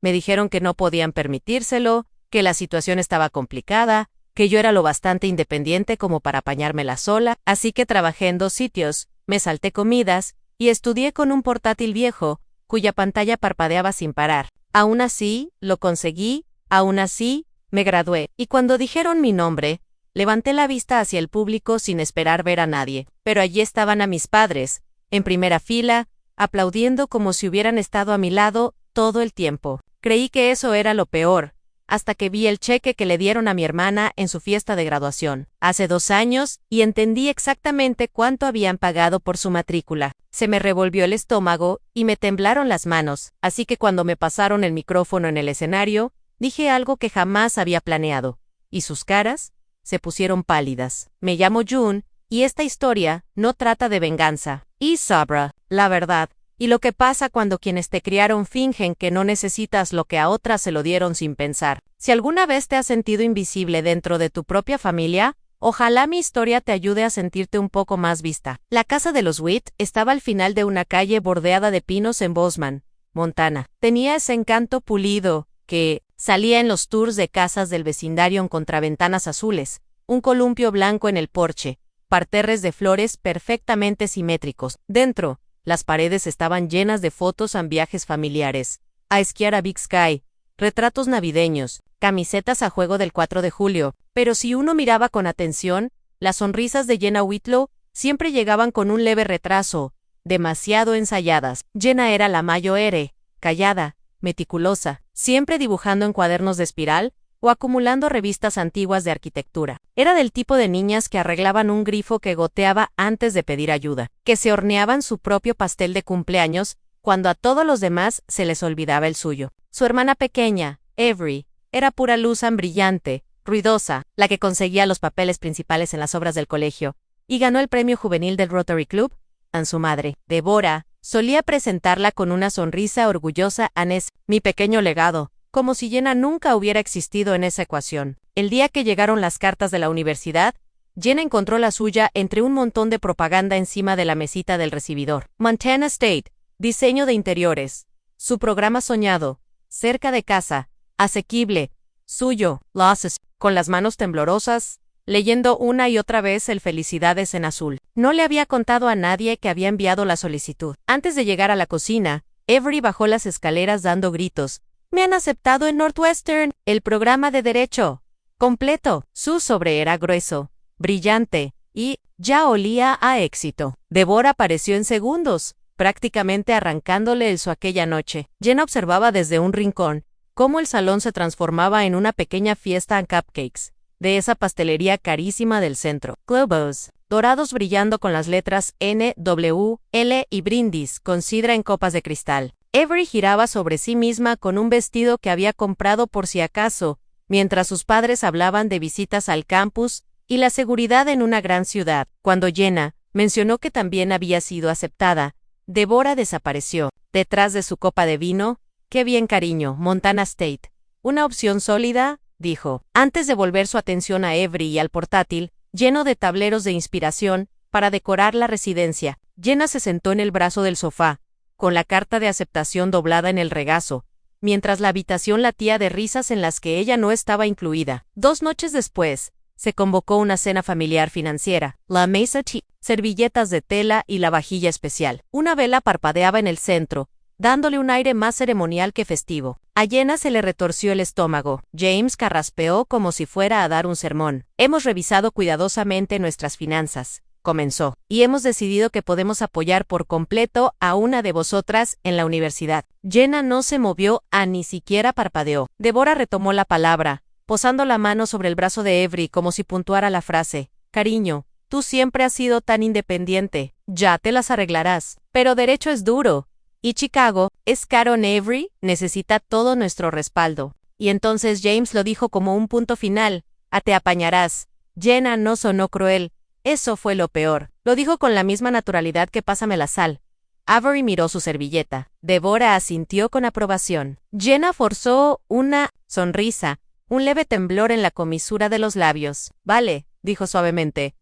Me dijeron que no podían permitírselo, que la situación estaba complicada, que yo era lo bastante independiente como para apañármela sola, así que trabajé en 2 sitios, me salté comidas y estudié con un portátil viejo, cuya pantalla parpadeaba sin parar. Aún así, lo conseguí, aún así, me gradué, y cuando dijeron mi nombre, levanté la vista hacia el público sin esperar ver a nadie. Pero allí estaban a mis padres, en primera fila, aplaudiendo como si hubieran estado a mi lado todo el tiempo. Creí que eso era lo peor, hasta que vi el cheque que le dieron a mi hermana en su fiesta de graduación, hace 2 años, y entendí exactamente cuánto habían pagado por su matrícula. Se me revolvió el estómago y me temblaron las manos, así que cuando me pasaron el micrófono en el escenario, dije algo que jamás había planeado, y sus caras se pusieron pálidas. Me llamo June, y esta historia no trata de venganza. Y Sabra, la verdad, y lo que pasa cuando quienes te criaron fingen que no necesitas lo que a otras se lo dieron sin pensar. Si alguna vez te has sentido invisible dentro de tu propia familia, ojalá mi historia te ayude a sentirte un poco más vista. La casa de los Witt estaba al final de una calle bordeada de pinos en Bozeman, Montana. Tenía ese encanto pulido que salía en los tours de casas del vecindario en contraventanas azules, un columpio blanco en el porche, parterres de flores perfectamente simétricos. Dentro, las paredes estaban llenas de fotos en viajes familiares, a esquiar a Big Sky, retratos navideños, camisetas a juego del 4 de julio, pero si uno miraba con atención, las sonrisas de Jenna Whitlow siempre llegaban con un leve retraso, demasiado ensayadas. Jenna era la mayor, callada, meticulosa, siempre dibujando en cuadernos de espiral o acumulando revistas antiguas de arquitectura. Era del tipo de niñas que arreglaban un grifo que goteaba antes de pedir ayuda, que se horneaban su propio pastel de cumpleaños cuando a todos los demás se les olvidaba el suyo. Su hermana pequeña, Avery, era pura luz brillante, ruidosa, la que conseguía los papeles principales en las obras del colegio, y ganó el premio juvenil del Rotary Club. A su madre, Deborah, solía presentarla con una sonrisa orgullosa a Ness, mi pequeño legado, como si Jenna nunca hubiera existido en esa ecuación. El día que llegaron las cartas de la universidad, Jenna encontró la suya entre un montón de propaganda encima de la mesita del recibidor. Montana State, diseño de interiores, su programa soñado, cerca de casa, asequible, suyo, Losses, con las manos temblorosas, leyendo una y otra vez el Felicidades en azul. No le había contado a nadie que había enviado la solicitud. Antes de llegar a la cocina, Avery bajó las escaleras dando gritos. Me han aceptado en Northwestern, el programa de Derecho. Completo. Su sobre era grueso, brillante, y ya olía a éxito. Deborah apareció en segundos, prácticamente arrancándole el so aquella noche. Jenna observaba desde un rincón cómo el salón se transformaba en una pequeña fiesta en cupcakes, de esa pastelería carísima del centro. Globos, dorados brillando con las letras N, W, L y brindis, con sidra en copas de cristal. Avery giraba sobre sí misma con un vestido que había comprado por si acaso, mientras sus padres hablaban de visitas al campus y la seguridad en una gran ciudad. Cuando Jenna mencionó que también había sido aceptada, Deborah desapareció. Detrás de su copa de vino, «Qué bien, cariño, Montana State. Una opción sólida», dijo, antes de volver su atención a Avery y al portátil, lleno de tableros de inspiración, para decorar la residencia. Jenna se sentó en el brazo del sofá, con la carta de aceptación doblada en el regazo, mientras la habitación latía de risas en las que ella no estaba incluida. 2 noches después, se convocó una cena familiar financiera, la mesa tea, servilletas de tela y la vajilla especial. Una vela parpadeaba en el centro, dándole un aire más ceremonial que festivo. A Jenna se le retorció el estómago. James carraspeó como si fuera a dar un sermón. Hemos revisado cuidadosamente nuestras finanzas, comenzó, y hemos decidido que podemos apoyar por completo a una de vosotras en la universidad. Jenna no se movió, ni siquiera parpadeó. Deborah retomó la palabra, posando la mano sobre el brazo de Avery como si puntuara la frase. Cariño, tú siempre has sido tan independiente. Ya te las arreglarás. Pero derecho es duro. Y Chicago, es caro en Avery, necesita todo nuestro respaldo. Y entonces James lo dijo como un punto final. Te apañarás. Jenna no sonó cruel. Eso fue lo peor. Lo dijo con la misma naturalidad que pásame la sal. Avery miró su servilleta. Deborah asintió con aprobación. Jenna forzó una sonrisa, un leve temblor en la comisura de los labios. Vale, dijo suavemente.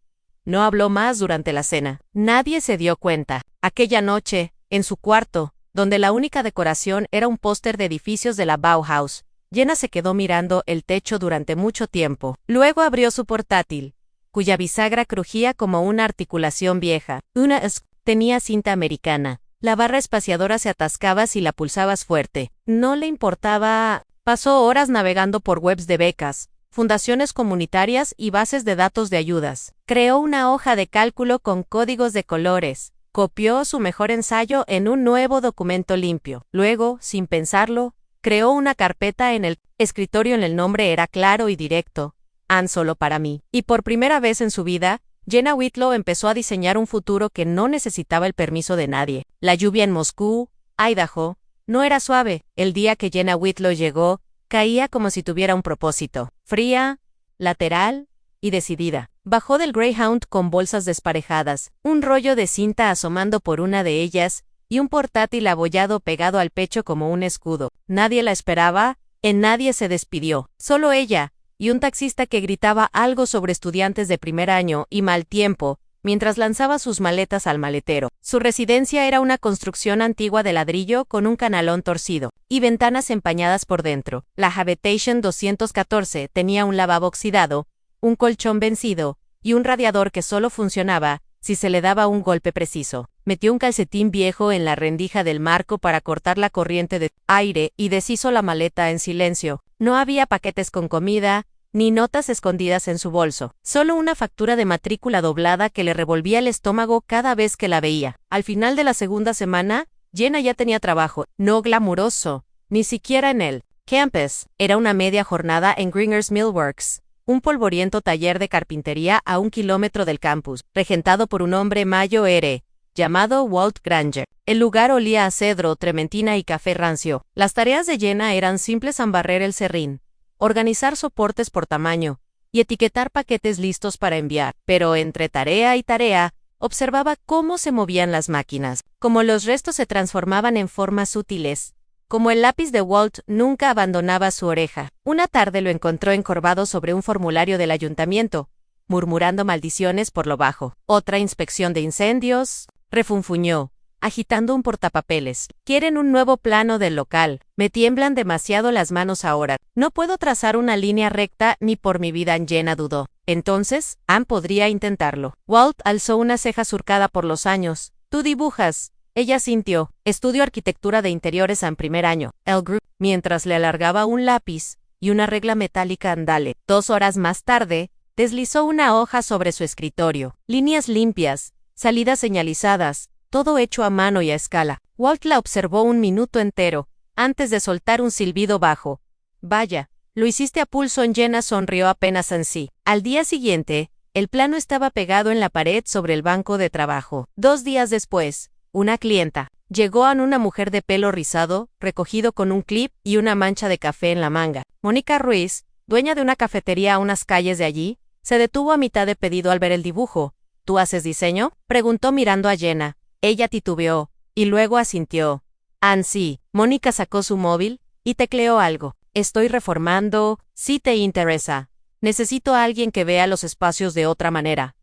No habló más durante la cena. Nadie se dio cuenta. Aquella noche, en su cuarto, donde la única decoración era un póster de edificios de la Bauhaus. Jenna se quedó mirando el techo durante mucho tiempo. Luego abrió su portátil, cuya bisagra crujía como una articulación vieja. Tenía cinta americana. La barra espaciadora se atascaba si la pulsabas fuerte. No le importaba. Pasó horas navegando por webs de becas, fundaciones comunitarias y bases de datos de ayudas. Creó una hoja de cálculo con códigos de colores. Copió su mejor ensayo en un nuevo documento limpio. Luego, sin pensarlo, creó una carpeta en el escritorio. El nombre era claro y directo. Anne solo para mí. Y por primera vez en su vida, Jenna Whitlow empezó a diseñar un futuro que no necesitaba el permiso de nadie. La lluvia en Moscú, Idaho, no era suave. El día que Jenna Whitlow llegó, caía como si tuviera un propósito. Fría, lateral y decidida. Bajó del Greyhound con bolsas desparejadas, un rollo de cinta asomando por una de ellas, y un portátil abollado pegado al pecho como un escudo. Nadie la esperaba, en nadie se despidió. Solo ella, y un taxista que gritaba algo sobre estudiantes de primer año y mal tiempo, mientras lanzaba sus maletas al maletero. Su residencia era una construcción antigua de ladrillo con un canalón torcido y ventanas empañadas por dentro. La Habitation 214 tenía un lavabo oxidado, un colchón vencido y un radiador que solo funcionaba si se le daba un golpe preciso. Metió un calcetín viejo en la rendija del marco para cortar la corriente de aire y deshizo la maleta en silencio. No había paquetes con comida, ni notas escondidas en su bolso. Solo una factura de matrícula doblada que le revolvía el estómago cada vez que la veía. Al final de la segunda semana, Jenna ya tenía trabajo, no glamuroso, ni siquiera en el campus. Era una media jornada en Gringer's Millworks, un polvoriento taller de carpintería a 1 kilómetro del campus, regentado por un hombre mayor llamado Walt Granger. El lugar olía a cedro, trementina y café rancio. Las tareas de Jenna eran simples: barrer el serrín, organizar soportes por tamaño y etiquetar paquetes listos para enviar. Pero entre tarea y tarea, observaba cómo se movían las máquinas, cómo los restos se transformaban en formas útiles, como el lápiz de Walt nunca abandonaba su oreja. Una tarde lo encontró encorvado sobre un formulario del ayuntamiento, murmurando maldiciones por lo bajo. Otra inspección de incendios, refunfuñó, agitando un portapapeles. Quieren un nuevo plano del local. Me tiemblan demasiado las manos ahora. No puedo trazar una línea recta ni por mi vida. Jenna dudó. Entonces, Anne podría intentarlo. Walt alzó una ceja surcada por los años. Tú dibujas. Ella sintió. Estudio arquitectura de interiores en primer año. El Group, mientras le alargaba un lápiz y una regla metálica. Andale. 2 horas más tarde, deslizó una hoja sobre su escritorio. Líneas limpias, salidas señalizadas, todo hecho a mano y a escala. Walt la observó un minuto entero, antes de soltar un silbido bajo. Vaya, lo hiciste a pulso. Jenna sonrió apenas en sí. Al día siguiente, el plano estaba pegado en la pared sobre el banco de trabajo. 2 días después, una clienta llegó a una mujer de pelo rizado, recogido con un clip y una mancha de café en la manga. Mónica Ruiz, dueña de una cafetería a unas calles de allí, se detuvo a mitad de pedido al ver el dibujo. ¿Tú haces diseño?, preguntó mirando a Jenna. Ella titubeó, y luego asintió. Anne, sí. Mónica sacó su móvil y tecleó algo. Estoy reformando. Si te interesa. Necesito a alguien que vea los espacios de otra manera.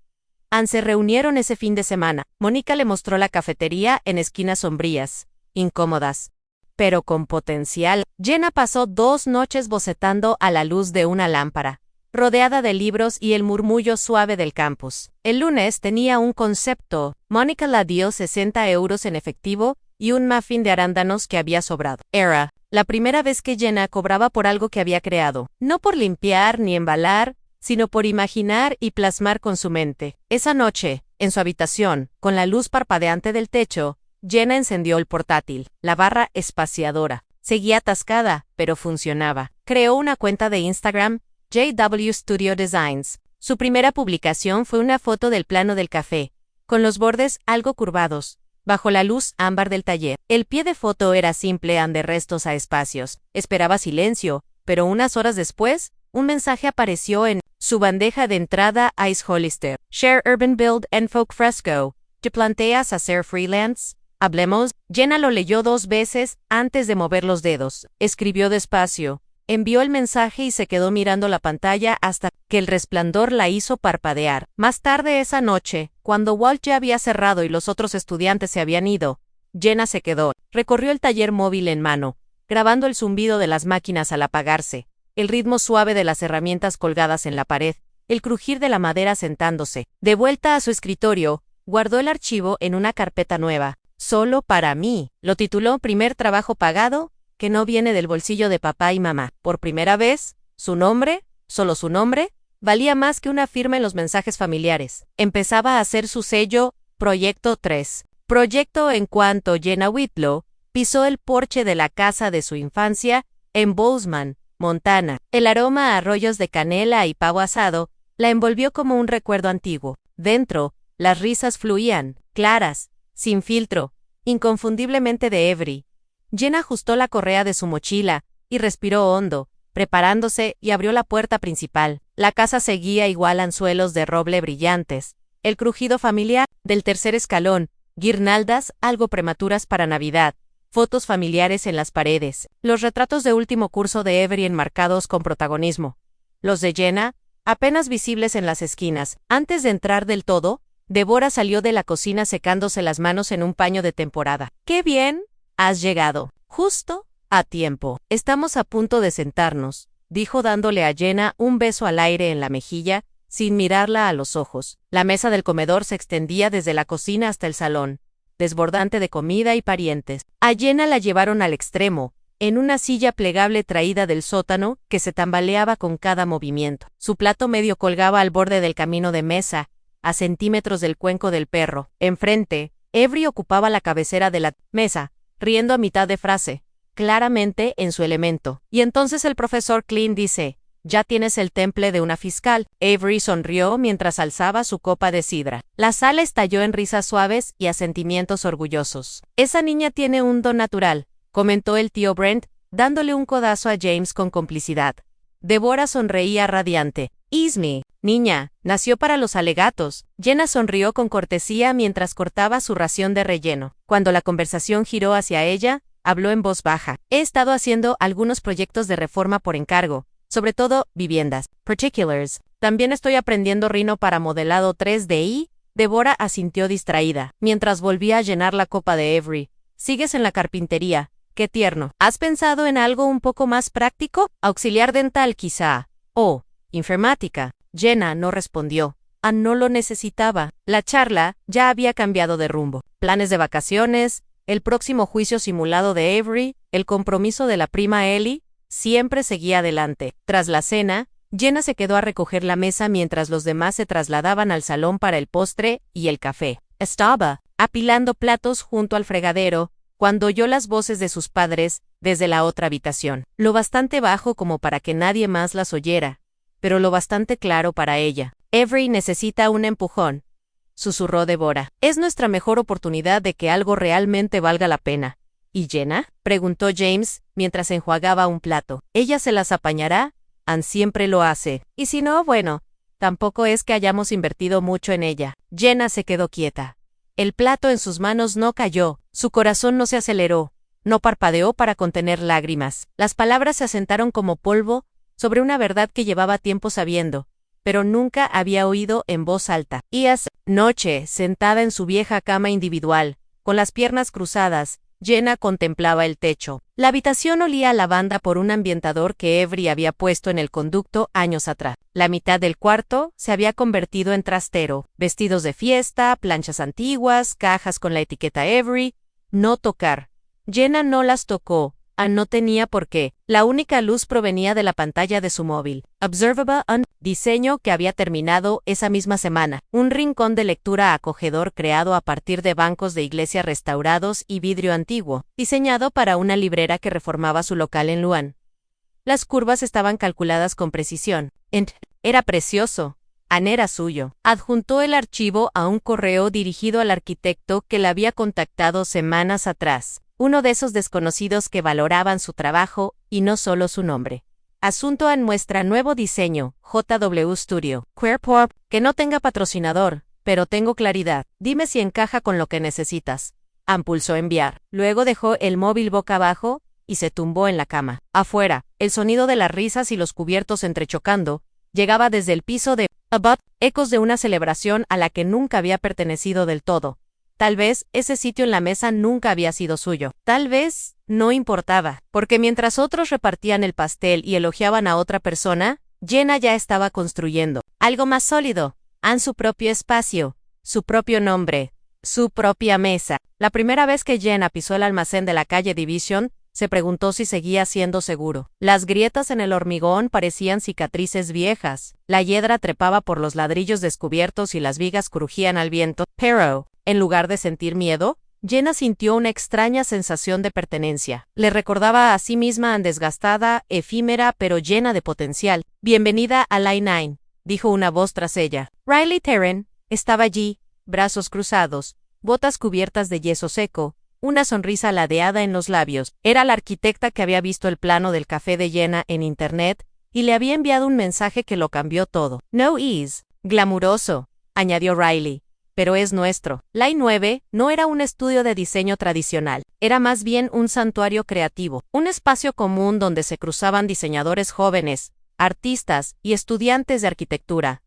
Anne se reunieron ese fin de semana. Mónica le mostró la cafetería en esquinas sombrías, incómodas, pero con potencial. Jenna pasó 2 noches bocetando a la luz de una lámpara, rodeada de libros y el murmullo suave del campus. El lunes tenía un concepto. Mónica le dio 60 euros en efectivo y un muffin de arándanos que había sobrado. Era la primera vez que Jenna cobraba por algo que había creado, no por limpiar ni embalar, sino por imaginar y plasmar con su mente. Esa noche, en su habitación, con la luz parpadeante del techo, Jenna encendió el portátil. La barra espaciadora seguía atascada, pero funcionaba. Creó una cuenta de Instagram, JW Studio Designs. Su primera publicación fue una foto del plano del café, con los bordes algo curvados, bajo la luz ámbar del taller. El pie de foto era simple, de restos a espacios. Esperaba silencio, pero unas horas después, un mensaje apareció en su bandeja de entrada. Ice Hollister. Share Urban Build and Folk Fresco. ¿Te planteas hacer freelance? Hablemos. Jenna lo leyó 2 veces antes de mover los dedos. Escribió despacio. Envió el mensaje y se quedó mirando la pantalla hasta que el resplandor la hizo parpadear. Más tarde esa noche, cuando Walt ya había cerrado y los otros estudiantes se habían ido, Jenna se quedó. Recorrió el taller móvil en mano, grabando el zumbido de las máquinas al apagarse, el ritmo suave de las herramientas colgadas en la pared, el crujir de la madera sentándose. De vuelta a su escritorio, guardó el archivo en una carpeta nueva. Solo para mí. Lo tituló Primer trabajo pagado, que no viene del bolsillo de papá y mamá. Por primera vez, su nombre, solo su nombre, valía más que una firma en los mensajes familiares. Empezaba a hacer su sello, Proyecto 3. Proyecto en cuanto Jenna Whitlow pisó el porche de la casa de su infancia en Bozeman, Montana. El aroma a arroyos de canela y pavo asado la envolvió como un recuerdo antiguo. Dentro, las risas fluían, claras, sin filtro, inconfundiblemente de Avery. Jenna ajustó la correa de su mochila y respiró hondo, preparándose, y abrió la puerta principal. La casa seguía igual, anzuelos de roble brillantes, el crujido familiar del tercer escalón, guirnaldas algo prematuras para Navidad, fotos familiares en las paredes, los retratos de último curso de Avery enmarcados con protagonismo. Los de Jenna, apenas visibles en las esquinas. Antes de entrar del todo, Deborah salió de la cocina secándose las manos en un paño de temporada. ¡Qué bien! Has llegado. Justo a tiempo. Estamos a punto de sentarnos, dijo dándole a Jenna un beso al aire en la mejilla, sin mirarla a los ojos. La mesa del comedor se extendía desde la cocina hasta el salón, desbordante de comida y parientes. A Jenna la llevaron al extremo, en una silla plegable traída del sótano que se tambaleaba con cada movimiento. Su plato medio colgaba al borde del camino de mesa, a centímetros del cuenco del perro. Enfrente, Avery ocupaba la cabecera de la mesa, riendo a mitad de frase, claramente en su elemento. Y entonces el profesor Klein dice: «Ya tienes el temple de una fiscal». Avery sonrió mientras alzaba su copa de sidra. La sala estalló en risas suaves y asentimientos orgullosos. «Esa niña tiene un don natural», comentó el tío Brent, dándole un codazo a James con complicidad. Deborah sonreía radiante. «Isme, niña, nació para los alegatos». Jenna sonrió con cortesía mientras cortaba su ración de relleno. Cuando la conversación giró hacia ella, habló en voz baja. «He estado haciendo algunos proyectos de reforma por encargo, sobre todo viviendas. Particulars. También estoy aprendiendo Rhino para modelado 3D. Deborah asintió distraída, mientras volvía a llenar la copa de Avery. «¿Sigues en la carpintería? Qué tierno. ¿Has pensado en algo un poco más práctico? Auxiliar dental, quizá. O informática». Jenna no respondió. No lo necesitaba. La charla ya había cambiado de rumbo. Planes de vacaciones, el próximo juicio simulado de Avery, el compromiso de la prima Ellie, siempre seguía adelante. Tras la cena, Jenna se quedó a recoger la mesa mientras los demás se trasladaban al salón para el postre y el café. Estaba apilando platos junto al fregadero cuando oyó las voces de sus padres desde la otra habitación. Lo bastante bajo como para que nadie más las oyera, pero lo bastante claro para ella. «Avery necesita un empujón», susurró Deborah. «Es nuestra mejor oportunidad de que algo realmente valga la pena». «¿Y Jenna?», preguntó James, mientras enjuagaba un plato. «Ella se las apañará. Ann siempre lo hace. Y si no, bueno, tampoco es que hayamos invertido mucho en ella». Jenna se quedó quieta. El plato en sus manos no cayó, su corazón no se aceleró, no parpadeó para contener lágrimas. Las palabras se asentaron como polvo sobre una verdad que llevaba tiempo sabiendo, pero nunca había oído en voz alta. Y esa noche, sentada en su vieja cama individual, con las piernas cruzadas, Jenna contemplaba el techo. La habitación olía a lavanda por un ambientador que Avery había puesto en el conducto años atrás. La mitad del cuarto se había convertido en trastero. Vestidos de fiesta, planchas antiguas, cajas con la etiqueta Avery. No tocar. Jenna no las tocó. No tenía por qué. La única luz provenía de la pantalla de su móvil. Observable un diseño que había terminado esa misma semana. Un rincón de lectura acogedor creado a partir de bancos de iglesia restaurados y vidrio antiguo, diseñado para una librera que reformaba su local en Luan. Las curvas estaban calculadas con precisión. Era precioso. Era suyo. Adjuntó el archivo a un correo dirigido al arquitecto que la había contactado semanas atrás. Uno de esos desconocidos que valoraban su trabajo, y no solo su nombre. Asunto en nuestra nuevo diseño, JW Studio. Queer Pop, que no tenga patrocinador, pero tengo claridad. Dime si encaja con lo que necesitas. Pulsó enviar. Luego dejó el móvil boca abajo y se tumbó en la cama. Afuera, el sonido de las risas y los cubiertos entrechocando llegaba desde el piso de Abut, ecos de una celebración a la que nunca había pertenecido del todo. Tal vez ese sitio en la mesa nunca había sido suyo. Tal vez no importaba, porque mientras otros repartían el pastel y elogiaban a otra persona, Jenna ya estaba construyendo algo más sólido, su propio espacio, su propio nombre, su propia mesa. La primera vez que Jenna pisó el almacén de la calle Division, se preguntó si seguía siendo seguro. Las grietas en el hormigón parecían cicatrices viejas. La hiedra trepaba por los ladrillos descubiertos y las vigas crujían al viento. Pero, en lugar de sentir miedo, Jenna sintió una extraña sensación de pertenencia. Le recordaba a sí misma desgastada, efímera, pero llena de potencial. «Bienvenida a Line 9», dijo una voz tras ella. Riley Terren estaba allí, brazos cruzados, botas cubiertas de yeso seco, una sonrisa ladeada en los labios. Era la arquitecta que había visto el plano del café de Jenna en internet y le había enviado un mensaje que lo cambió todo. «No is glamuroso», añadió Riley, «pero es nuestro». Line 9 no era un estudio de diseño tradicional, era más bien un santuario creativo, un espacio común donde se cruzaban diseñadores jóvenes, artistas y estudiantes de arquitectura.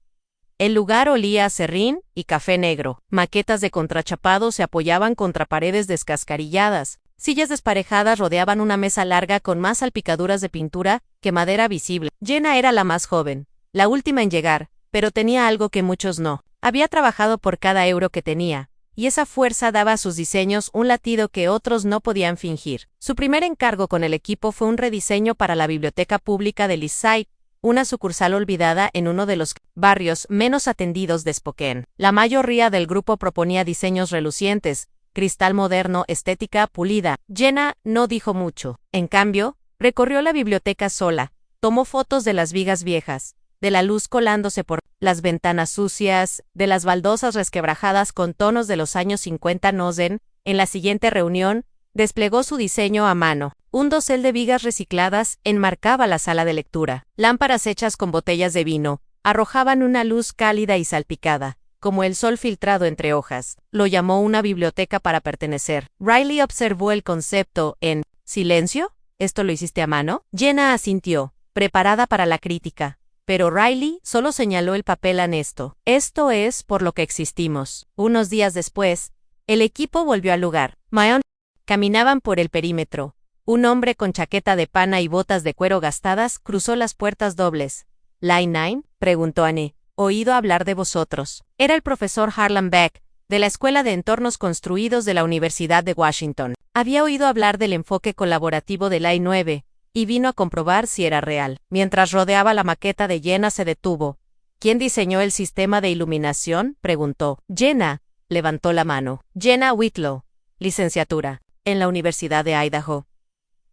El lugar olía a serrín y café negro. Maquetas de contrachapado se apoyaban contra paredes descascarilladas. Sillas desparejadas rodeaban una mesa larga con más salpicaduras de pintura que madera visible. Jenna era la más joven, la última en llegar, pero tenía algo que muchos no. Había trabajado por cada euro que tenía, y esa fuerza daba a sus diseños un latido que otros no podían fingir. Su primer encargo con el equipo fue un rediseño para la biblioteca pública del East Side, una sucursal olvidada en uno de los barrios menos atendidos de Spokane. La mayoría del grupo proponía diseños relucientes, cristal moderno, estética pulida. Jenna no dijo mucho. En cambio, recorrió la biblioteca sola, tomó fotos de las vigas viejas, de la luz colándose por las ventanas sucias, de las baldosas resquebrajadas con tonos de los años 50 Nosen. En la siguiente reunión, desplegó su diseño a mano. Un dosel de vigas recicladas enmarcaba la sala de lectura. Lámparas hechas con botellas de vino arrojaban una luz cálida y salpicada, como el sol filtrado entre hojas. Lo llamó una biblioteca para pertenecer. Riley observó el concepto en ¿silencio? ¿Esto lo hiciste a mano? Jenna asintió, preparada para la crítica. Pero Riley solo señaló el papel honesto. Esto es por lo que existimos. Unos días después, el equipo volvió al lugar. Caminaban por el perímetro. Un hombre con chaqueta de pana y botas de cuero gastadas cruzó las puertas dobles. «¿Line 9?» preguntó Anne. «Oído hablar de vosotros». Era el profesor Harlan Beck, de la Escuela de Entornos Construidos de la Universidad de Washington. Había oído hablar del enfoque colaborativo de Line 9, y vino a comprobar si era real. Mientras rodeaba la maqueta de Jenna se detuvo. «¿Quién diseñó el sistema de iluminación?», preguntó. Jenna levantó la mano. «Jenna Whitlow, licenciatura, en la Universidad de Idaho».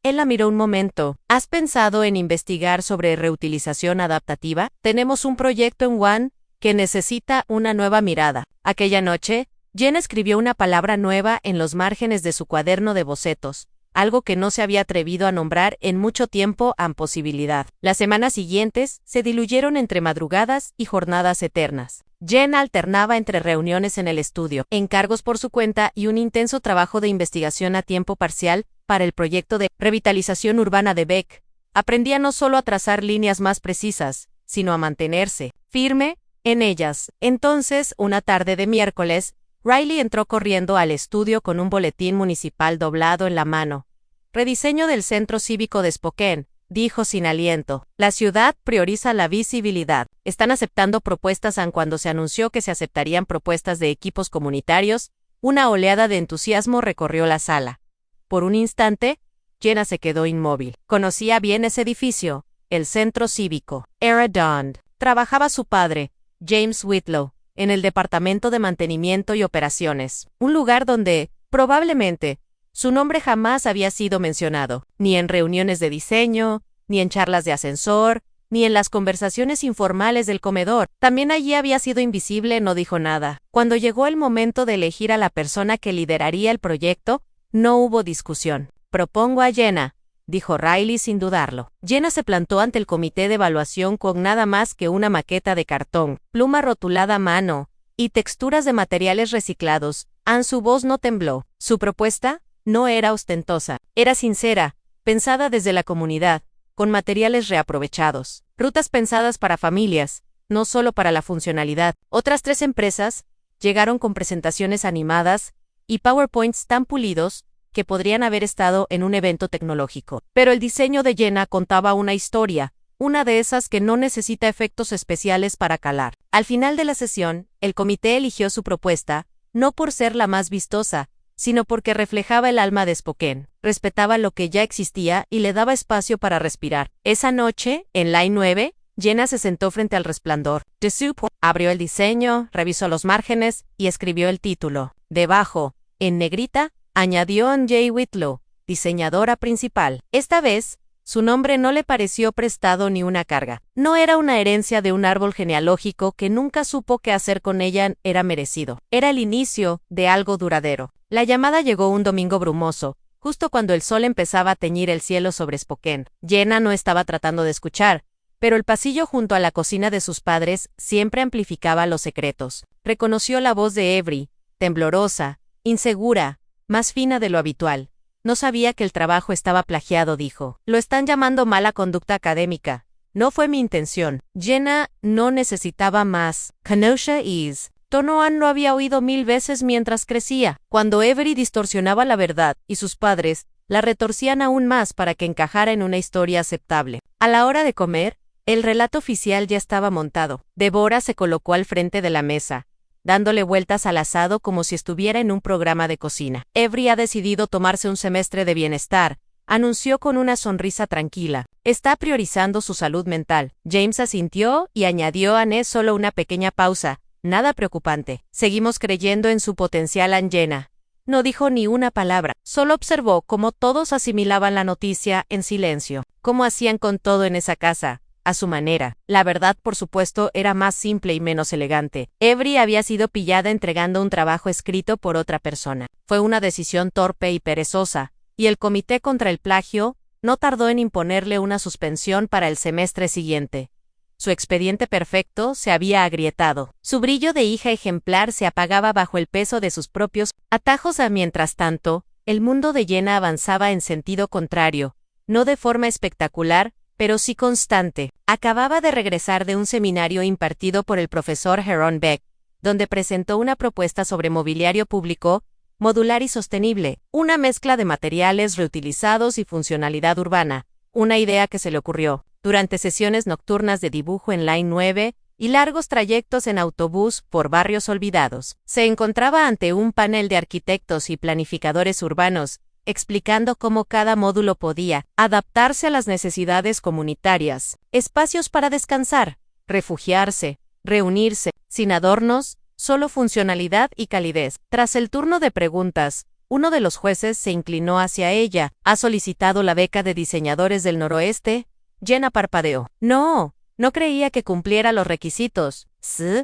Él la miró un momento. ¿Has pensado en investigar sobre reutilización adaptativa? Tenemos un proyecto en One que necesita una nueva mirada. Aquella noche, Jenna escribió una palabra nueva en los márgenes de su cuaderno de bocetos, algo que no se había atrevido a nombrar en mucho tiempo posibilidad. Las semanas siguientes se diluyeron entre madrugadas y jornadas eternas. Jenna alternaba entre reuniones en el estudio, encargos por su cuenta y un intenso trabajo de investigación a tiempo parcial para el proyecto de revitalización urbana de Beck. Aprendía no solo a trazar líneas más precisas, sino a mantenerse firme en ellas. Entonces, una tarde de miércoles, Riley entró corriendo al estudio con un boletín municipal doblado en la mano. «Rediseño del Centro Cívico de Spokane», dijo sin aliento. «La ciudad prioriza la visibilidad. Están aceptando propuestas aun cuando se anunció que se aceptarían propuestas de equipos comunitarios». Una oleada de entusiasmo recorrió la sala. Por un instante, Jenna se quedó inmóvil. Conocía bien ese edificio, el Centro Cívico. Era Dond. Trabajaba su padre, James Whitlow, en el Departamento de Mantenimiento y Operaciones. Un lugar donde, probablemente, su nombre jamás había sido mencionado, ni en reuniones de diseño, ni en charlas de ascensor, ni en las conversaciones informales del comedor. También allí había sido invisible, no dijo nada. Cuando llegó el momento de elegir a la persona que lideraría el proyecto, no hubo discusión. «Propongo a Jenna», dijo Riley sin dudarlo. Jenna se plantó ante el comité de evaluación con nada más que una maqueta de cartón, pluma rotulada a mano y texturas de materiales reciclados. Su voz no tembló. Su propuesta no era ostentosa, era sincera, pensada desde la comunidad, con materiales reaprovechados, rutas pensadas para familias, no solo para la funcionalidad. Otras 3 empresas llegaron con presentaciones animadas y PowerPoints tan pulidos que podrían haber estado en un evento tecnológico. Pero el diseño de Jenna contaba una historia, una de esas que no necesita efectos especiales para calar. Al final de la sesión, el comité eligió su propuesta, no por ser la más vistosa, sino porque reflejaba el alma de Spokane, respetaba lo que ya existía y le daba espacio para respirar. Esa noche, en Line 9, Jenna se sentó frente al resplandor. The Soup abrió el diseño, revisó los márgenes y escribió el título. Debajo, en negrita, añadió J. Whitlow, diseñadora principal. Esta vez, su nombre no le pareció prestado ni una carga. No era una herencia de un árbol genealógico que nunca supo qué hacer con ella era merecido. Era el inicio de algo duradero. La llamada llegó un domingo brumoso, justo cuando el sol empezaba a teñir el cielo sobre Spokane. Jenna no estaba tratando de escuchar, pero el pasillo junto a la cocina de sus padres siempre amplificaba los secretos. Reconoció la voz de Avery, temblorosa, insegura, más fina de lo habitual. No sabía que el trabajo estaba plagiado, dijo. Lo están llamando mala conducta académica. No fue mi intención. Jenna no necesitaba más. Kenosha is. Tonoan lo había oído 1000 veces mientras crecía. Cuando Avery distorsionaba la verdad, y sus padres la retorcían aún más para que encajara en una historia aceptable. A la hora de comer, el relato oficial ya estaba montado. Deborah se colocó al frente de la mesa, dándole vueltas al asado como si estuviera en un programa de cocina. Avery ha decidido tomarse un semestre de bienestar, anunció con una sonrisa tranquila. Está priorizando su salud mental. James asintió y añadió solo una pequeña pausa. Nada preocupante. Seguimos creyendo en su potencial, Jenna. No dijo ni una palabra, solo observó cómo todos asimilaban la noticia en silencio. Cómo hacían con todo en esa casa, a su manera. La verdad, por supuesto, era más simple y menos elegante. Avery había sido pillada entregando un trabajo escrito por otra persona. Fue una decisión torpe y perezosa, y el Comité contra el Plagio no tardó en imponerle una suspensión para el semestre siguiente. Su expediente perfecto se había agrietado. Su brillo de hija ejemplar se apagaba bajo el peso de sus propios atajos. Mientras tanto, el mundo de Jenna avanzaba en sentido contrario, no de forma espectacular, pero sí constante. Acababa de regresar de un seminario impartido por el profesor Heron Beck, donde presentó una propuesta sobre mobiliario público, modular y sostenible, una mezcla de materiales reutilizados y funcionalidad urbana, una idea que se le ocurrió durante sesiones nocturnas de dibujo en Line 9 y largos trayectos en autobús por barrios olvidados. Se encontraba ante un panel de arquitectos y planificadores urbanos, explicando cómo cada módulo podía adaptarse a las necesidades comunitarias, espacios para descansar, refugiarse, reunirse, sin adornos, solo funcionalidad y calidez. Tras el turno de preguntas, uno de los jueces se inclinó hacia ella. ¿Ha solicitado la beca de diseñadores del noroeste? Jenna parpadeó. No creía que cumpliera los requisitos. ¿Sí?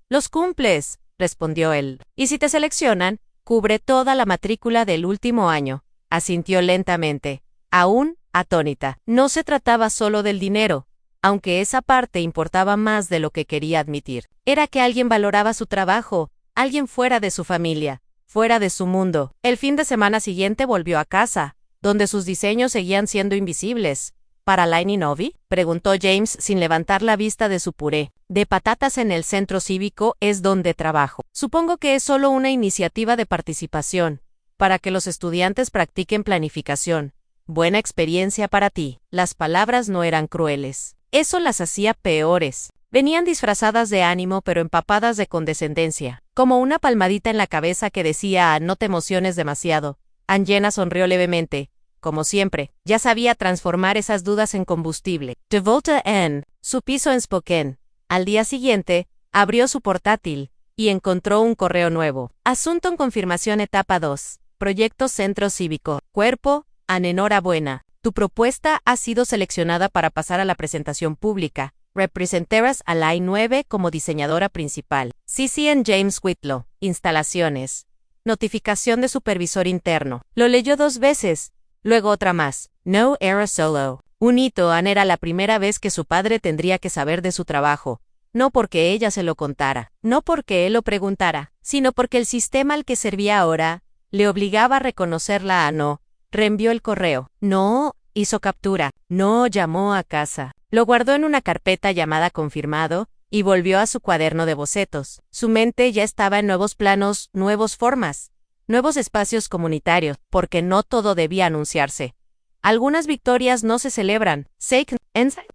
Los cumples, respondió él. Y si te seleccionan, cubre toda la matrícula del último año. Asintió lentamente, aún atónita. No se trataba solo del dinero, aunque esa parte importaba más de lo que quería admitir. Era que alguien valoraba su trabajo, alguien fuera de su familia, fuera de su mundo. El fin de semana siguiente volvió a casa, donde sus diseños seguían siendo invisibles. ¿Para Line Novi? Preguntó James sin levantar la vista de su puré de patatas en el centro cívico. Es donde trabajo. Supongo que es solo una iniciativa de participación, para que los estudiantes practiquen planificación. Buena experiencia para ti. Las palabras no eran crueles. Eso las hacía peores. Venían disfrazadas de ánimo pero empapadas de condescendencia, como una palmadita en la cabeza que decía no te emociones demasiado. Jenna sonrió levemente. Como siempre, ya sabía transformar esas dudas en combustible. Devolta en su piso en Spokane. Al día siguiente, abrió su portátil y encontró un correo nuevo. Asunto en confirmación etapa 2. Proyecto Centro Cívico. Cuerpo, enhorabuena. Tu propuesta ha sido seleccionada para pasar a la presentación pública. Representarás a Line 9 como diseñadora principal. CCN James Whitlow. Instalaciones. Notificación de supervisor interno. Lo leyó 2 veces. Luego otra más. No era solo un hito. Era la primera vez que su padre tendría que saber de su trabajo. No porque ella se lo contara, no porque él lo preguntara, sino porque el sistema al que servía ahora le obligaba a reconocerla. No reenvió el correo. No hizo captura. No llamó a casa. Lo guardó en una carpeta llamada confirmado y volvió a su cuaderno de bocetos. Su mente ya estaba en nuevos planos, nuevas formas. nuevos espacios comunitarios, porque no todo debía anunciarse. Algunas victorias no se celebran,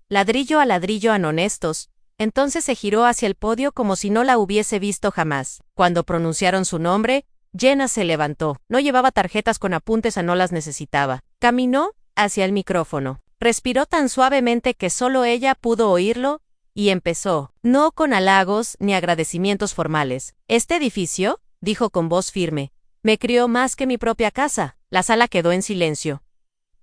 ladrillo a ladrillo honestos. Entonces se giró hacia el podio como si no la hubiese visto jamás. Cuando pronunciaron su nombre, Jenna se levantó. No llevaba tarjetas con apuntes, no las necesitaba. Caminó hacia el micrófono. Respiró tan suavemente que solo ella pudo oírlo, y empezó, no con halagos ni agradecimientos formales. Este edificio, dijo con voz firme, me crió más que mi propia casa. La sala quedó en silencio.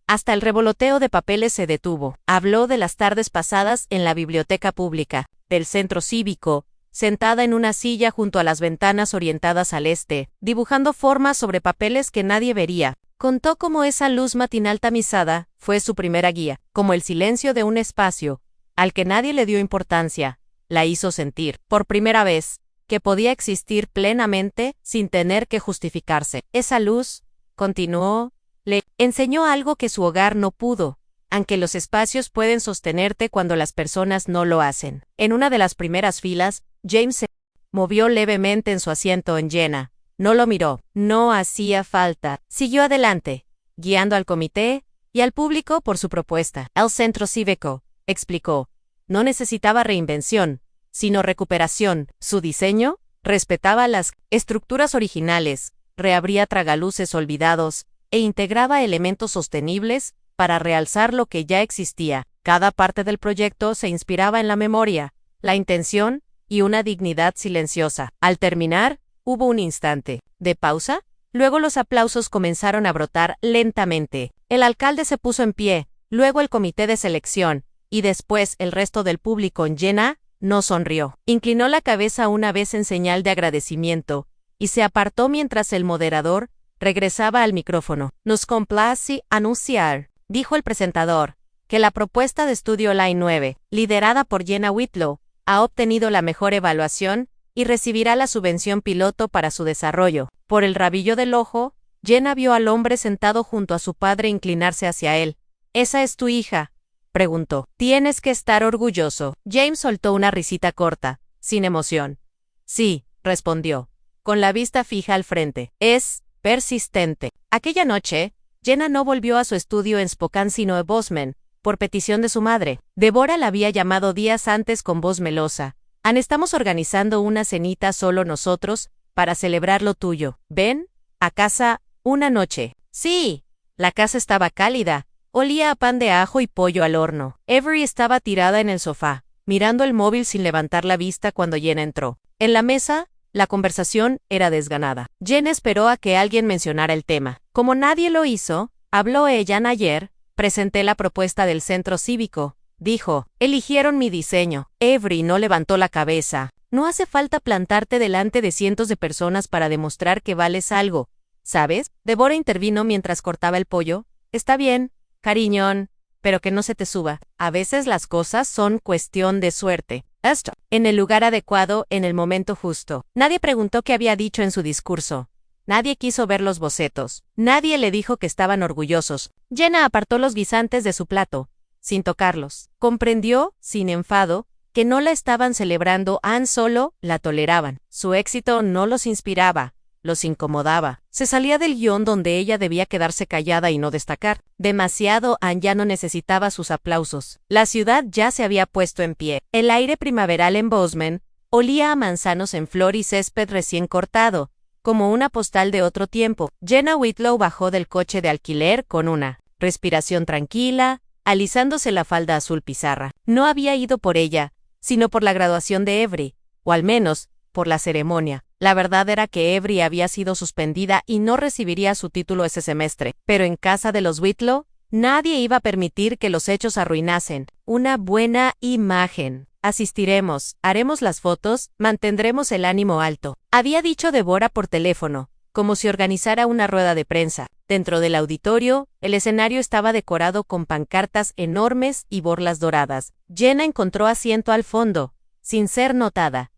Hasta el revoloteo de papeles se detuvo. Habló de las tardes pasadas en la biblioteca pública, del centro cívico, sentada en una silla junto a las ventanas orientadas al este, dibujando formas sobre papeles que nadie vería. Contó cómo esa luz matinal tamizada fue su primera guía, como el silencio de un espacio, al que nadie le dio importancia, la hizo sentir, por primera vez, que podía existir plenamente sin tener que justificarse. Esa luz, continuó, le enseñó algo que su hogar no pudo, aunque los espacios pueden sostenerte cuando las personas no lo hacen. En una de las primeras filas, James se movió levemente en su asiento en Jenna. No lo miró. No hacía falta. Siguió adelante, guiando al comité y al público por su propuesta. El centro cívico, explicó, no necesitaba reinvención, sino recuperación. Su diseño respetaba las estructuras originales, reabría tragaluces olvidados, e integraba elementos sostenibles para realzar lo que ya existía. Cada parte del proyecto se inspiraba en la memoria, la intención y una dignidad silenciosa. Al terminar, hubo un instante de pausa, luego los aplausos comenzaron a brotar lentamente. El alcalde se puso en pie, luego el comité de selección, y después el resto del público. En Jenna no sonrió. Inclinó la cabeza una vez en señal de agradecimiento, y se apartó mientras el moderador regresaba al micrófono. Nos complace anunciar, dijo el presentador, que la propuesta de estudio Line 9, liderada por Jenna Whitlow, ha obtenido la mejor evaluación y recibirá la subvención piloto para su desarrollo. Por el rabillo del ojo, Jenna vio al hombre sentado junto a su padre inclinarse hacia él. ¿Esa es tu hija?, preguntó. Tienes que estar orgulloso. James soltó una risita corta, sin emoción. Sí, respondió, con la vista fija al frente. Es persistente. Aquella noche, Jenna no volvió a su estudio en Spokane sino en Bozeman, por petición de su madre. Deborah la había llamado días antes con voz melosa. Estamos organizando una cenita solo nosotros, para celebrar lo tuyo. ¿Ven? A casa, una noche. Sí. La casa estaba cálida. Olía a pan de ajo y pollo al horno. Avery estaba tirada en el sofá, mirando el móvil sin levantar la vista cuando Jenna entró. En la mesa, la conversación era desganada. Jenna esperó a que alguien mencionara el tema. Como nadie lo hizo, habló ella ayer, presenté la propuesta del centro cívico. Dijo, eligieron mi diseño. Avery no levantó la cabeza. No hace falta plantarte delante de cientos de personas para demostrar que vales algo, ¿sabes? Deborah intervino mientras cortaba el pollo. Está bien, cariñón, pero que no se te suba. A veces las cosas son cuestión de suerte. Esto, en el lugar adecuado, en el momento justo. Nadie preguntó qué había dicho en su discurso. Nadie quiso ver los bocetos. Nadie le dijo que estaban orgullosos. Jenna apartó los guisantes de su plato, sin tocarlos. Comprendió, sin enfado, que no la estaban celebrando, solo la toleraban. Su éxito no los inspiraba, los incomodaba. Se salía del guión donde ella debía quedarse callada y no destacar. Demasiado, ya no necesitaba sus aplausos. La ciudad ya se había puesto en pie. El aire primaveral en Bozeman olía a manzanos en flor y césped recién cortado, como una postal de otro tiempo. Jenna Whitlow bajó del coche de alquiler con una respiración tranquila, alisándose la falda azul pizarra. No había ido por ella, sino por la graduación de Avery, o al menos, por la ceremonia. La verdad era que Avery había sido suspendida y no recibiría su título ese semestre, pero en casa de los Whitlow, nadie iba a permitir que los hechos arruinasen una buena imagen. Asistiremos, haremos las fotos, mantendremos el ánimo alto, había dicho Deborah por teléfono, como si organizara una rueda de prensa. Dentro del auditorio, el escenario estaba decorado con pancartas enormes y borlas doradas. Jenna encontró asiento al fondo, sin ser notada.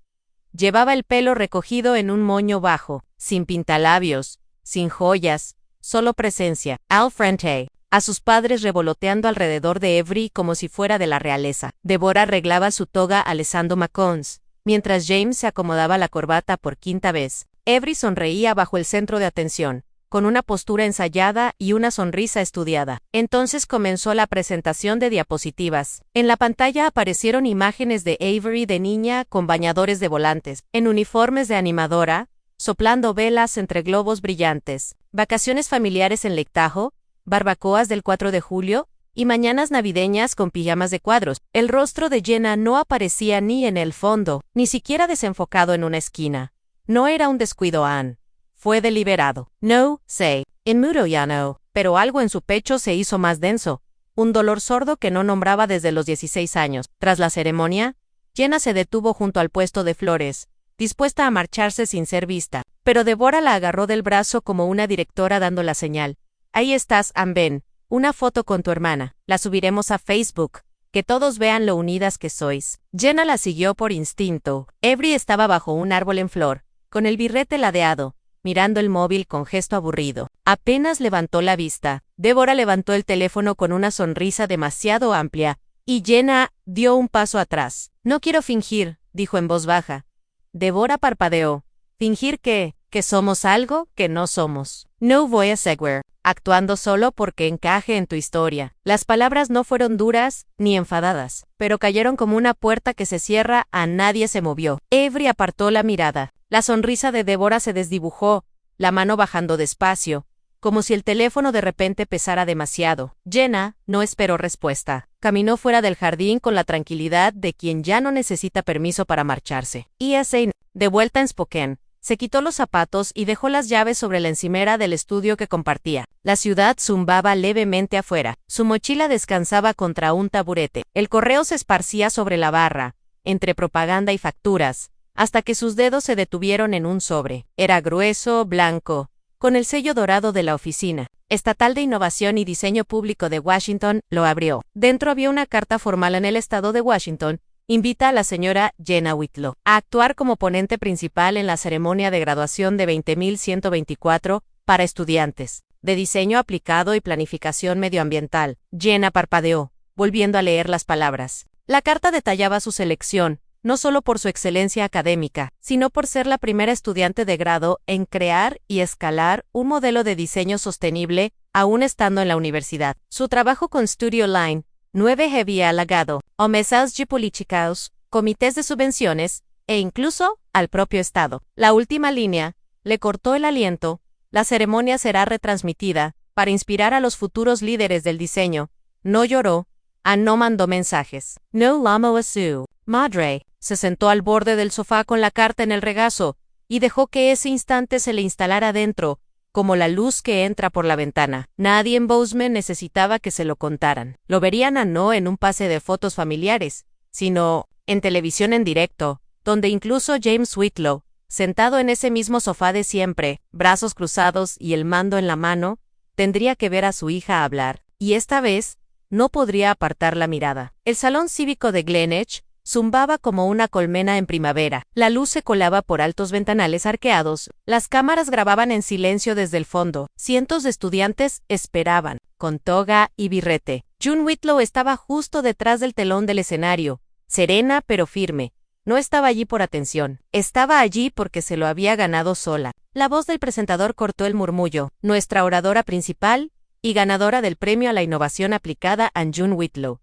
Llevaba el pelo recogido en un moño bajo, sin pintalabios, sin joyas, solo presencia. Al frente, a sus padres revoloteando alrededor de Avery como si fuera de la realeza. Deborah arreglaba su toga alezando macones, mientras James se acomodaba la corbata por quinta vez. Avery sonreía bajo el centro de atención, con una postura ensayada y una sonrisa estudiada. Entonces comenzó la presentación de diapositivas. En la pantalla aparecieron imágenes de Avery de niña con bañadores de volantes, en uniformes de animadora, soplando velas entre globos brillantes, vacaciones familiares en Lake Tahoe, barbacoas del 4 de julio, y mañanas navideñas con pijamas de cuadros. El rostro de Jenna no aparecía ni en el fondo, ni siquiera desenfocado en una esquina. No era un descuido, Ann. Fue deliberado. No sé, en mudo ya no, pero algo en su pecho se hizo más denso. Un dolor sordo que no nombraba desde los 16 años. Tras la ceremonia, Jenna se detuvo junto al puesto de flores, dispuesta a marcharse sin ser vista. Pero Deborah la agarró del brazo como una directora dando la señal. Ahí estás, Ann, ven. Una foto con tu hermana. La subiremos a Facebook. Que todos vean lo unidas que sois. Jenna la siguió por instinto. Avery estaba bajo un árbol en flor, con el birrete ladeado, mirando el móvil con gesto aburrido. Apenas levantó la vista. Deborah levantó el teléfono con una sonrisa demasiado amplia, y Jenna dio un paso atrás. No quiero fingir, dijo en voz baja. Deborah parpadeó. Fingir que somos algo que no somos. No voy a seguir actuando solo porque encaje en tu historia. Las palabras no fueron duras ni enfadadas, pero cayeron como una puerta que se cierra. A nadie se movió. Avery apartó la mirada. La sonrisa de Deborah se desdibujó, la mano bajando despacio, como si el teléfono de repente pesara demasiado. Jenna no esperó respuesta. Caminó fuera del jardín con la tranquilidad de quien ya no necesita permiso para marcharse. De vuelta en Spokane, se quitó los zapatos y dejó las llaves sobre la encimera del estudio que compartía. La ciudad zumbaba levemente afuera. Su mochila descansaba contra un taburete. El correo se esparcía sobre la barra, entre propaganda y facturas, hasta que sus dedos se detuvieron en un sobre. Era grueso, blanco, con el sello dorado de la Oficina Estatal de Innovación y Diseño Público de Washington. Lo abrió. Dentro había una carta formal en el estado de Washington. Invita a la señora Jenna Whitlow a actuar como ponente principal en la ceremonia de graduación de 20.124 para estudiantes de diseño aplicado y planificación medioambiental. Jenna parpadeó, volviendo a leer las palabras. La carta detallaba su selección, no solo por su excelencia académica, sino por ser la primera estudiante de grado en crear y escalar un modelo de diseño sostenible, aún estando en la universidad. Su trabajo con Studio Line 9 había halagado a mesas políticas, comités de subvenciones, e incluso al propio Estado. La última línea le cortó el aliento. La ceremonia será retransmitida para inspirar a los futuros líderes del diseño. No lloró. No mandó mensajes. No llamó a su madre. Se sentó al borde del sofá con la carta en el regazo y dejó que ese instante se le instalara dentro, como la luz que entra por la ventana. Nadie en Bozeman necesitaba que se lo contaran. Lo verían no en un pase de fotos familiares, sino en televisión en directo, donde incluso James Whitlow, sentado en ese mismo sofá de siempre, brazos cruzados y el mando en la mano, tendría que ver a su hija hablar. Y esta vez, no podría apartar la mirada. El salón cívico de Glenedge zumbaba como una colmena en primavera. La luz se colaba por altos ventanales arqueados. Las cámaras grababan en silencio desde el fondo. Cientos de estudiantes esperaban, con toga y birrete. June Whitlow estaba justo detrás del telón del escenario, serena pero firme. No estaba allí por atención. Estaba allí porque se lo había ganado sola. La voz del presentador cortó el murmullo. Nuestra oradora principal y ganadora del premio a la innovación aplicada, June Whitlow.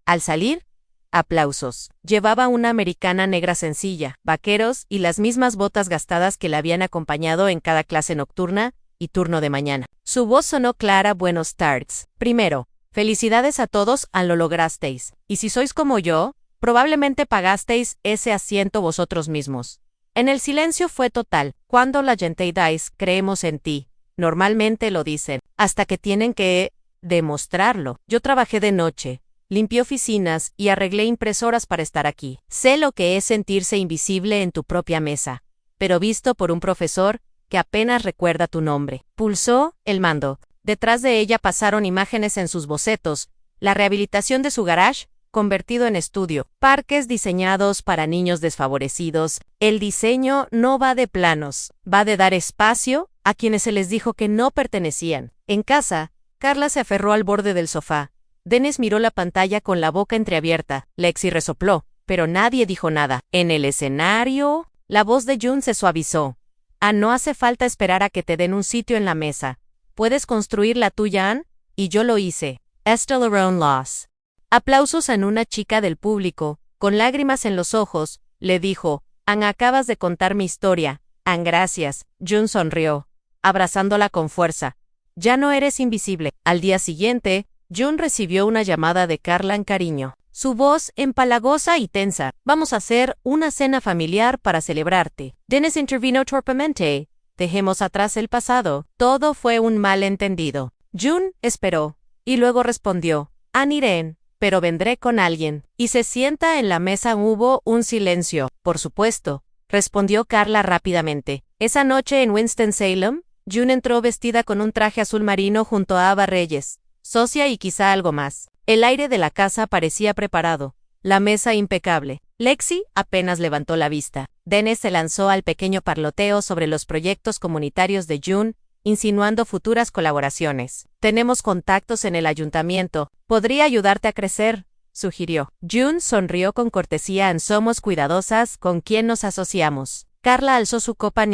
Al salir, aplausos. Llevaba una americana negra sencilla, vaqueros y las mismas botas gastadas que la habían acompañado en cada clase nocturna y turno de mañana. Su voz sonó clara. Buenos tardes. Primero, felicidades a todos, lo lograsteis. Y si sois como yo, probablemente pagasteis ese asiento vosotros mismos. En el silencio fue total. Cuando la gente dice, creemos en ti. Normalmente lo dicen, hasta que tienen que demostrarlo. Yo trabajé de noche. Limpié oficinas y arreglé impresoras para estar aquí. Sé lo que es sentirse invisible en tu propia mesa, pero visto por un profesor que apenas recuerda tu nombre. Pulsó el mando. Detrás de ella pasaron imágenes en sus bocetos, la rehabilitación de su garage, convertido en estudio, parques diseñados para niños desfavorecidos. El diseño no va de planos, va de dar espacio a quienes se les dijo que no pertenecían. En casa, Carla se aferró al borde del sofá. Dennis miró la pantalla con la boca entreabierta. Lexi resopló, pero nadie dijo nada. En el escenario, la voz de June se suavizó. No hace falta esperar a que te den un sitio en la mesa. ¿Puedes construir la tuya, Ann? Y yo lo hice. Estelle Aron Loss. Aplausos en una chica del público, con lágrimas en los ojos, le dijo, Ann, acabas de contar mi historia. Ann, gracias. June sonrió, abrazándola con fuerza. Ya no eres invisible. Al día siguiente, June recibió una llamada de Carla en cariño. Su voz empalagosa y tensa. Vamos a hacer una cena familiar para celebrarte. Dennis intervino torpemente. Dejemos atrás el pasado. Todo fue un malentendido. June esperó, y luego respondió, Ann, iré, pero vendré con alguien. Y se sienta en la mesa. Hubo un silencio. Por supuesto, respondió Carla rápidamente. Esa noche en Winston-Salem, June entró vestida con un traje azul marino junto a Ava Reyes, socia y quizá algo más. El aire de la casa parecía preparado, la mesa impecable. Lexi apenas levantó la vista. Dennis se lanzó al pequeño parloteo sobre los proyectos comunitarios de June, insinuando futuras colaboraciones. Tenemos contactos en el ayuntamiento. Podría ayudarte a crecer, sugirió. June sonrió con cortesía. Somos cuidadosas con quien nos asociamos. Carla alzó su copa.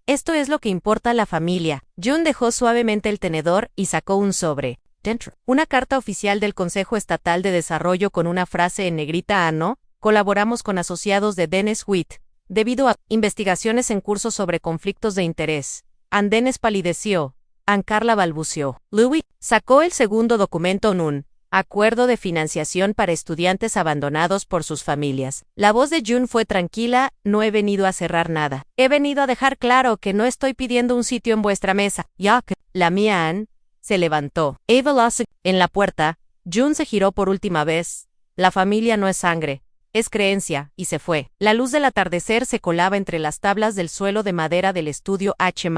Esto es lo que importa a la familia. June dejó suavemente el tenedor y sacó un sobre. Dentro, una carta oficial del Consejo Estatal de Desarrollo con una frase en negrita. No, colaboramos con asociados de Dennis Witt, debido a investigaciones en curso sobre conflictos de interés. Dennis palideció. Carla balbuceó. Louis sacó el segundo documento. Un acuerdo de financiación para estudiantes abandonados por sus familias. La voz de June fue tranquila. No he venido a cerrar nada. He venido a dejar claro que no estoy pidiendo un sitio en vuestra mesa. Ya que la mía. Ann se levantó. Ava Loss en la puerta. June se giró por última vez. La familia no es sangre, es creencia, y se fue. La luz del atardecer se colaba entre las tablas del suelo de madera del estudio H+.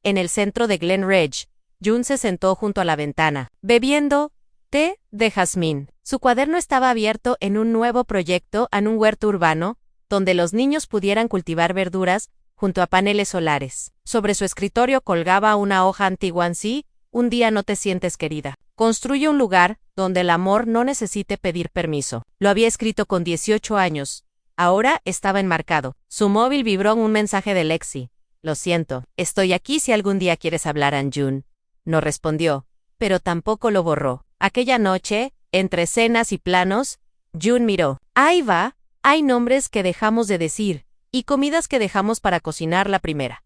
En el centro de Glen Ridge, June se sentó junto a la ventana, bebiendo té de jazmín. Su cuaderno estaba abierto en un nuevo proyecto en un huerto urbano, donde los niños pudieran cultivar verduras junto a paneles solares. Sobre su escritorio colgaba una hoja antigua. Sí, un día no te sientes querida. Construye un lugar donde el amor no necesite pedir permiso. Lo había escrito con 18 años. Ahora estaba enmarcado. Su móvil vibró en un mensaje de Lexi. Lo siento, estoy aquí si algún día quieres hablar. June no respondió, pero tampoco lo borró. Aquella noche, entre cenas y planos, June miró. Ahí va, hay nombres que dejamos de decir, y comidas que dejamos para cocinar la primera.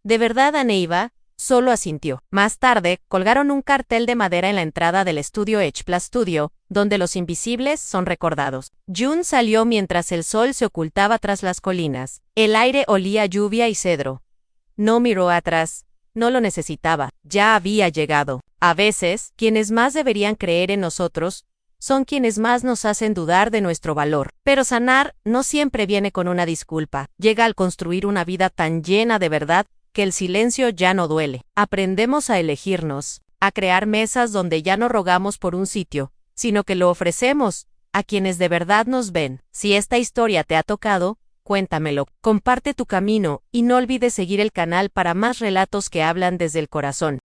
¿De verdad, Eva? Solo asintió. Más tarde, colgaron un cartel de madera en la entrada del estudio H+ Studio, donde los invisibles son recordados. June salió mientras el sol se ocultaba tras las colinas. El aire olía a lluvia y cedro. No miró atrás. No lo necesitaba. Ya había llegado. A veces, quienes más deberían creer en nosotros, son quienes más nos hacen dudar de nuestro valor. Pero sanar no siempre viene con una disculpa. Llega al construir una vida tan llena de verdad, que el silencio ya no duele. Aprendemos a elegirnos, a crear mesas donde ya no rogamos por un sitio, sino que lo ofrecemos a quienes de verdad nos ven. Si esta historia te ha tocado, cuéntamelo, comparte tu camino y no olvides seguir el canal para más relatos que hablan desde el corazón.